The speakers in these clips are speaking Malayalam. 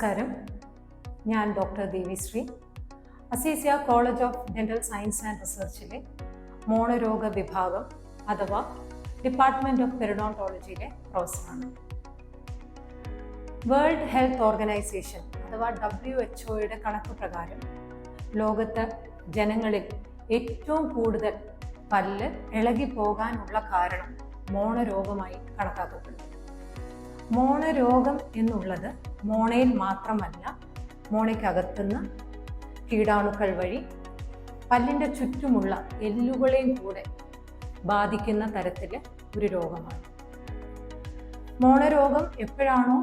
നമസ്കാരം. ഞാൻ doctor Devishree, Azeezia college of dental science and റിസർച്ചിലെ മോണരോഗ വിഭാഗം അഥവാ ഡിപ്പാർട്ട്മെന്റ് ഓഫ് പെരിഡോണ്ടോളജിയിലെ പ്രൊഫസറാണ്. വേൾഡ് ഹെൽത്ത് ഓർഗനൈസേഷൻ അഥവാ WHO കണക്ക് പ്രകാരം ലോകത്ത് ജനങ്ങളിൽ ഏറ്റവും കൂടുതൽ പല്ല് ഇളകി പോകാനുള്ള കാരണം മോണരോഗമായി കണക്കാക്കപ്പെടുന്നു. മോണരോഗം എന്നുള്ളത് മോണയിൽ മാത്രമല്ല, മോണയ്ക്കകത്തുനിന്ന് കീടാണുക്കൾ വഴി പല്ലിൻ്റെ ചുറ്റുമുള്ള എല്ലുകളെയും കൂടെ ബാധിക്കുന്ന തരത്തിൽ ഒരു രോഗമാണ്. മോണരോഗം എപ്പോഴാണോ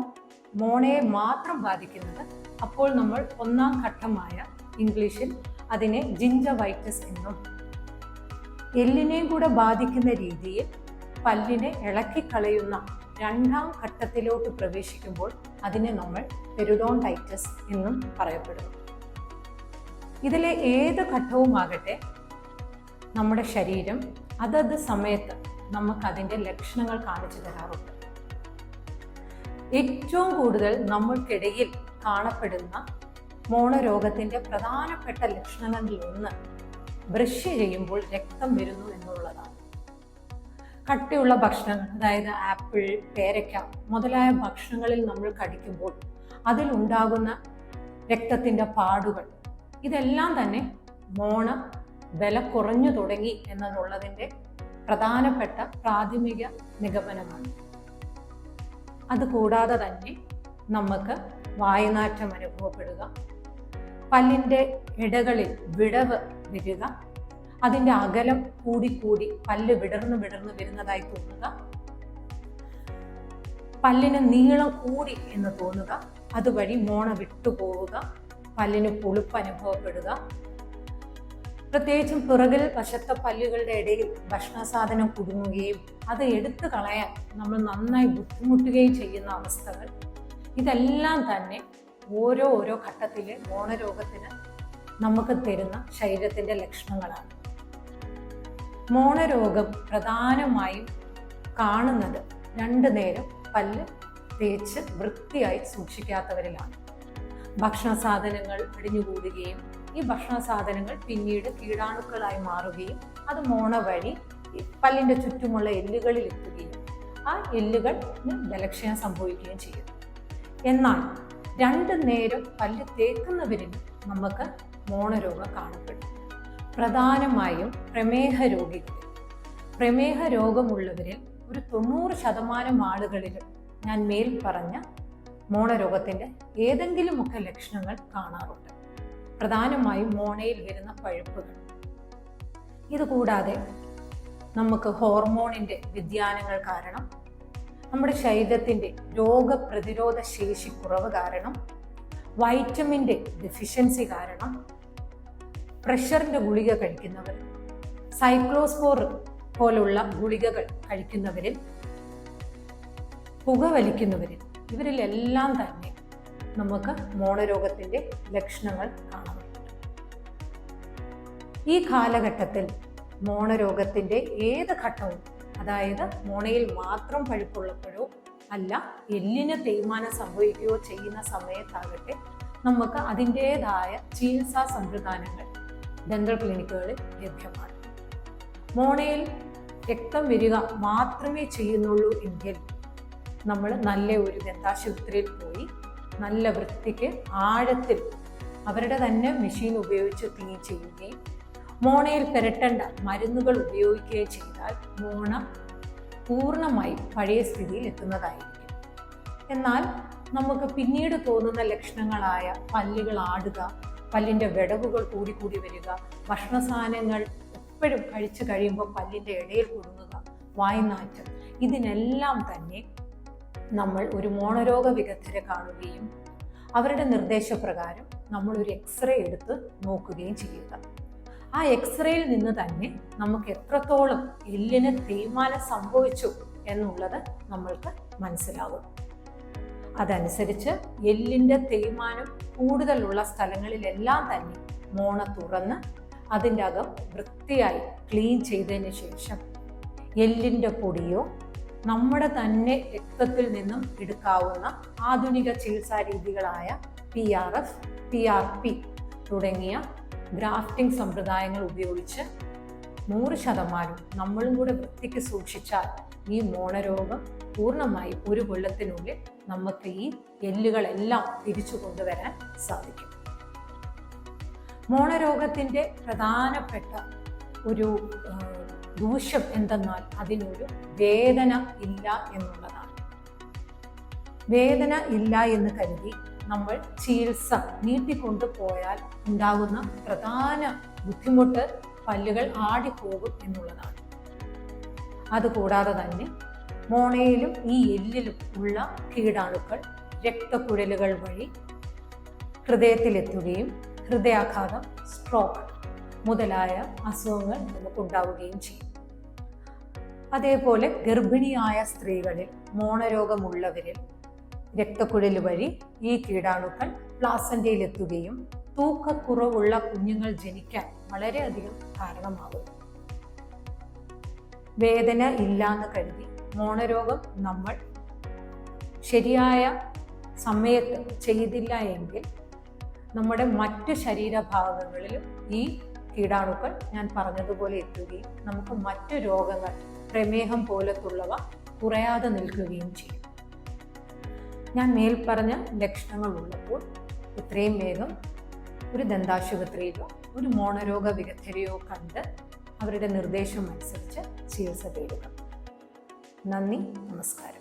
മോണയെ മാത്രം ബാധിക്കുന്നത്, അപ്പോൾ നമ്മൾ ഒന്നാം ഘട്ടമായ ഇംഗ്ലീഷിൽ അതിനെ ജിഞ്ചവൈറ്റിസ് എന്നും, എല്ലിനെയും കൂടെ ബാധിക്കുന്ന രീതിയിൽ പല്ലിനെ ഇളക്കിക്കളയുന്ന രണ്ടാം ഘട്ടത്തിലോട്ട് പ്രവേശിക്കുമ്പോൾ അതിനെ നമ്മൾ പെരിഡോണ്ടൈറ്റിസ് എന്നും പറയപ്പെടുന്നു. ഇതിലെ ഏത് ഘട്ടവുമാകട്ടെ, നമ്മുടെ ശരീരം അതത് സമയത്ത് നമുക്കതിൻ്റെ ലക്ഷണങ്ങൾ കാണിച്ചു തരാറുണ്ട്. ഏറ്റവും കൂടുതൽ നമ്മൾക്കിടയിൽ കാണപ്പെടുന്ന മോണരോഗത്തിൻ്റെ പ്രധാനപ്പെട്ട ലക്ഷണങ്ങളിൽ ഒന്ന് ബ്രഷ് ചെയ്യുമ്പോൾ രക്തം വരുന്നു എന്നുള്ളതാണ്. കട്ടിയുള്ള ഭക്ഷണങ്ങൾ, അതായത് ആപ്പിൾ, പേരയ്ക്ക മുതലായ ഭക്ഷണങ്ങളിൽ നമ്മൾ കടിക്കുമ്പോൾ അതിലുണ്ടാകുന്ന രക്തത്തിൻ്റെ പാടുകൾ, ഇതെല്ലാം തന്നെ മോണ ബലം കുറഞ്ഞു തുടങ്ങി എന്നുള്ളതിൻ്റെ പ്രധാനപ്പെട്ട പ്രാഥമിക നിഗമനമാണ്. അതുകൂടാതെ തന്നെ നമുക്ക് വായുനാറ്റം അനുഭവപ്പെടുക, പല്ലിൻ്റെ ഇടകളിൽ വിടവ് വരിക, അതിൻ്റെ അകലം കൂടി പല്ല് വിടർന്ന് വരുന്നതായി തോന്നുക, പല്ലിന് നീളം കൂടി എന്ന് തോന്നുക, അതുവഴി മോണ വിട്ടുപോവുക, പല്ലിന് പുളിപ്പ് അനുഭവപ്പെടുക, പ്രത്യേകിച്ചും പിറകിൽ വശത്തെ പല്ലുകളുടെ ഇടയിൽ ഭക്ഷണസാധനം കുടുങ്ങുകയും അത് എടുത്തു കളയാൻ നമ്മൾ നന്നായി ബുദ്ധിമുട്ടുകയും ചെയ്യുന്ന അവസ്ഥകൾ, ഇതെല്ലാം തന്നെ ഓരോ ഘട്ടത്തിലെ മോണരോഗത്തിന് നമുക്ക് തരുന്ന ശരീരത്തിൻ്റെ ലക്ഷണങ്ങളാണ്. മോണരോഗം പ്രധാനമായും കാണുന്നത് രണ്ടു നേരം പല്ല് തേച്ച് വൃത്തിയായി സൂക്ഷിക്കാത്തവരിലാണ്. ഭക്ഷണ സാധനങ്ങൾ അടിഞ്ഞുകൂടുകയും ഈ ഭക്ഷണ സാധനങ്ങൾ പിന്നീട് കീടാണുക്കളായി മാറുകയും അത് മോണ വഴി പല്ലിൻ്റെ ചുറ്റുമുള്ള എല്ലുകളിൽ എത്തുകയും ആ എല്ലുകളിന് ബലക്ഷയം സംഭവിക്കുകയും ചെയ്യും. എന്നാൽ രണ്ടു നേരം പല്ല് തേക്കുന്നവരിൽ നമുക്ക് മോണരോഗം കാണപ്പെടും. പ്രധാനമായും പ്രമേഹ രോഗമുള്ളവരിൽ ഒരു 90% ആളുകളിലും ഞാൻ മേൽ പറഞ്ഞ മോണരോഗത്തിൻ്റെ ഏതെങ്കിലുമൊക്കെ ലക്ഷണങ്ങൾ കാണാറുണ്ട്. പ്രധാനമായും മോണയിൽ വരുന്ന പഴുപ്പുകൾ. ഇതുകൂടാതെ നമുക്ക് ഹോർമോണിൻ്റെ വ്യതിയാനങ്ങൾ കാരണം, നമ്മുടെ ശരീരത്തിൻ്റെ രോഗപ്രതിരോധ ശേഷി കുറവ് കാരണം, വൈറ്റമിൻ്റെ ഡെഫിഷ്യൻസി കാരണം, പ്രഷറിൻ്റെ ഗുളിക കഴിക്കുന്നവർ, സൈക്ലോസ്പോർ പോലുള്ള ഗുളികകൾ കഴിക്കുന്നവരിൽ, പുകവലിക്കുന്നവരിൽ, ഇവരിലെല്ലാം തന്നെ നമുക്ക് മോണരോഗത്തിൻ്റെ ലക്ഷണങ്ങൾ കാണാറുണ്ട്. ഈ കാലഘട്ടത്തിൽ മോണരോഗത്തിൻ്റെ ഏത് ഘട്ടവും, അതായത് മോണയിൽ മാത്രം പഴുപ്പുള്ളപ്പോഴോ അല്ല എല്ലിന് തേയ്മാനം സംഭവിക്കുകയോ ചെയ്യുന്ന സമയത്താകട്ടെ, നമുക്ക് അതിൻ്റേതായ ചികിത്സാ സംവിധാനങ്ങൾ ഡെന്റൽ ക്ലിനിക്കുകളിൽ ലഭ്യമാണ്. മോണയിൽ രക്തം വരിക മാത്രമേ ചെയ്യുന്നുള്ളൂ എങ്കിൽ നമ്മൾ നല്ല ഒരു ദന്താശുപത്രിയിൽ പോയി നല്ല വൃത്തിക്ക് ആഴത്തിൽ അവരുടെ തന്നെ മെഷീൻ ഉപയോഗിച്ച് ക്ലീൻ ചെയ്യുകയും മോണയിൽ പുരട്ടേണ്ട മരുന്നുകൾ ഉപയോഗിക്കുകയും ചെയ്താൽ മോണ പൂർണ്ണമായി പഴയ സ്ഥിതിയിൽ എത്തുന്നതായിരിക്കും. എന്നാൽ നമുക്ക് പിന്നീട് തോന്നുന്ന ലക്ഷണങ്ങളായ പല്ലുകൾ ആടുക, പല്ലിൻ്റെ വിടവുകൾ കൂടി വരിക, ഭക്ഷണ സാധനങ്ങൾ എപ്പോഴും കഴിച്ചു കഴിയുമ്പോൾ പല്ലിൻ്റെ ഇടയിൽ കുടുങ്ങുക, വായ്നാറ്റം, ഇതിനെല്ലാം തന്നെ നമ്മൾ ഒരു മോണരോഗ വിദഗ്ധരെ കാണുകയും അവരുടെ നിർദ്ദേശപ്രകാരം നമ്മൾ ഒരു എക്സ്റേ എടുത്ത് നോക്കുകയും ചെയ്യുക. ആ എക്സ്റേയിൽ നിന്ന് തന്നെ നമുക്ക് എത്രത്തോളം എല്ലിന് തേയ്മാനം സംഭവിച്ചു എന്നുള്ളത് നമ്മൾക്ക് മനസ്സിലാകും. അതനുസരിച്ച് എല്ലിൻ്റെ തേയ്മാനം കൂടുതലുള്ള സ്ഥലങ്ങളിലെല്ലാം തന്നെ മോണ തുറന്ന് അതിൻ്റെ അകം വൃത്തിയായി ക്ലീൻ ചെയ്തതിന് ശേഷം എല്ലിൻ്റെ പൊടിയോ നമ്മുടെ തന്നെ രക്തത്തിൽ നിന്നും എടുക്കാവുന്ന ആധുനിക ചികിത്സാ രീതികളായ PRF, PRP തുടങ്ങിയ ഗ്രാഫ്റ്റിംഗ് സമ്പ്രദായങ്ങൾ ഉപയോഗിച്ച് 100% നമ്മളും കൂടെ വൃത്തിക്ക് സൂക്ഷിച്ചാൽ ഈ മോണരോഗം പൂർണ്ണമായി 1 കൊല്ലത്തിനുള്ളിൽ നമുക്ക് ഈ എല്ലുകളെല്ലാം തിരിച്ചു കൊണ്ടുവരാൻ സാധിക്കും. മോണരോഗത്തിൻ്റെ പ്രധാനപ്പെട്ട ഒരു ദൂഷ്യം എന്തെന്നാൽ അതിനൊരു വേദന ഇല്ല എന്നുള്ളതാണ്. വേദന ഇല്ല എന്ന് കരുതി നമ്മൾ ചികിത്സ നീട്ടിക്കൊണ്ടുപോയാൽ ഉണ്ടാകുന്ന പ്രധാന ബുദ്ധിമുട്ട് പല്ലുകൾ ആടിപ്പോകും എന്നുള്ളതാണ്. അതുകൂടാതെ തന്നെ മോണയിലും ഈ എല്ലിലും ഉള്ള കീടാണുക്കൾ രക്തക്കുഴലുകൾ വഴി ഹൃദയത്തിലെത്തുകയും ഹൃദയാഘാതം, സ്ട്രോക്ക് മുതലായ അസുഖങ്ങൾ നമുക്കുണ്ടാവുകയും ചെയ്യും. അതേപോലെ ഗർഭിണിയായ സ്ത്രീകളിൽ, മോണരോഗമുള്ളവരിൽ രക്തക്കുഴൽ വഴി ഈ കീടാണുക്കൾ പ്ലാസന്റയിലെത്തുകയും തൂക്കക്കുറവുള്ള കുഞ്ഞുങ്ങൾ ജനിക്കാൻ വളരെയധികം കാരണമാകുന്നു. വേദന ഇല്ലാന്ന് കരുതി മോണരോഗം നമ്മൾ ശരിയായ സമയത്ത് ചെയ്തില്ല എങ്കിൽ നമ്മുടെ മറ്റ് ശരീരഭാഗങ്ങളിലും ഈ കീടാണുക്കൾ ഞാൻ പറഞ്ഞതുപോലെ എത്തുകയും നമുക്ക് മറ്റു രോഗങ്ങൾ, പ്രമേഹം പോലത്തുള്ളവ കുറയാതെ നിൽക്കുകയും ചെയ്യും. ഞാൻ മേൽപ്പറഞ്ഞ ലക്ഷണങ്ങൾ ഉള്ളപ്പോൾ എത്രയും വേഗം ഒരു ദന്താശുപത്രിയിലോ ഒരു മോണരോഗ വിദഗ്ധരെയോ കണ്ട് അവരുടെ നിർദ്ദേശം അനുസരിച്ച് ചികിത്സ തേടുക. നന്ദി, നമസ്കാരം.